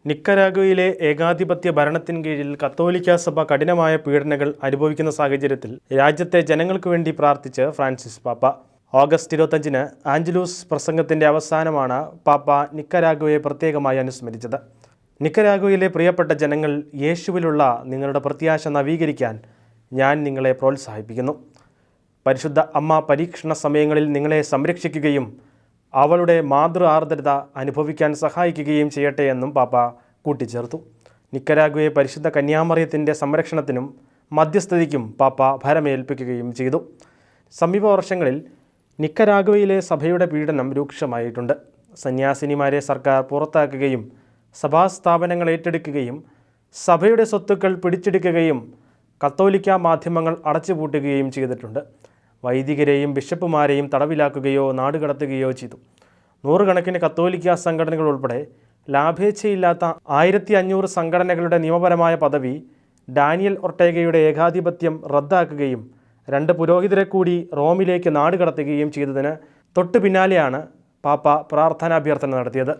നിക്കരാഗ്വയിലെ ഏകാധിപത്യ ഭരണത്തിൻ കീഴിൽ കത്തോലിക്ക സഭ കഠിനമായ പീഡനങ്ങൾ അനുഭവിക്കുന്ന സാഹചര്യത്തിൽ രാജ്യത്തെ ജനങ്ങൾക്ക് വേണ്ടി പ്രാർത്ഥിച്ച് ഫ്രാൻസിസ് പാപ്പ. ഓഗസ്റ്റ് 25-ന് ആഞ്ചലൂസ് പ്രസംഗത്തിൻ്റെ അവസാനമാണ് പാപ്പ നിക്കരാഗ്വയെ പ്രത്യേകമായി അനുസ്മരിച്ചത്. നിക്കരാഗ്വയിലെ പ്രിയപ്പെട്ട ജനങ്ങൾ, യേശുവിലുള്ള നിങ്ങളുടെ പ്രത്യാശ നവീകരിക്കാൻ ഞാൻ നിങ്ങളെ പ്രോത്സാഹിപ്പിക്കുന്നു. പരിശുദ്ധ അമ്മ പരീക്ഷണ സമയങ്ങളിൽ നിങ്ങളെ സംരക്ഷിക്കുകയും അവളുടെ മാതൃ ആർദ്രത അനുഭവിക്കാൻ സഹായിക്കുകയും ചെയ്യട്ടെ എന്നും പാപ്പ കൂട്ടിച്ചേർത്തു. നിക്കരാഗ്വയെ പരിശുദ്ധ കന്യാമറിയത്തിൻ്റെ സംരക്ഷണത്തിനും മധ്യസ്ഥതയ്ക്കും പാപ്പ ഭരമേൽപ്പിക്കുകയും ചെയ്തു. സമീപ വർഷങ്ങളിൽ നിക്കരാഗ്വയിലെ സഭയുടെ പീഡനം രൂക്ഷമായിട്ടുണ്ട്. സന്യാസിനിമാരെ സർക്കാർ പുറത്താക്കുകയും സഭാസ്ഥാപനങ്ങൾ ഏറ്റെടുക്കുകയും സഭയുടെ സ്വത്തുക്കൾ പിടിച്ചെടുക്കുകയും കത്തോലിക്ക മാധ്യമങ്ങൾ അടച്ചുപൂട്ടുകയും ചെയ്തിട്ടുണ്ട്. വൈദികരെയും ബിഷപ്പുമാരെയും തടവിലാക്കുകയോ നാടുകടത്തുകയോ ചെയ്തു. നൂറുകണക്കിന് കത്തോലിക്ക സംഘടനകൾ ഉൾപ്പെടെ ലാഭേച്ഛയില്ലാത്ത 1500 സംഘടനകളുടെ നിയമപരമായ പദവി ഡാനിയൽ ഒർട്ടേഗയുടെ ഏകാധിപത്യം റദ്ദാക്കുകയും 2 പുരോഹിതരെ കൂടി റോമിലേക്ക് നാടുകടത്തുകയും ചെയ്തതിന് തൊട്ടു പിന്നാലെയാണ് പാപ്പ പ്രാർത്ഥനാഭ്യർത്ഥന നടത്തിയത്.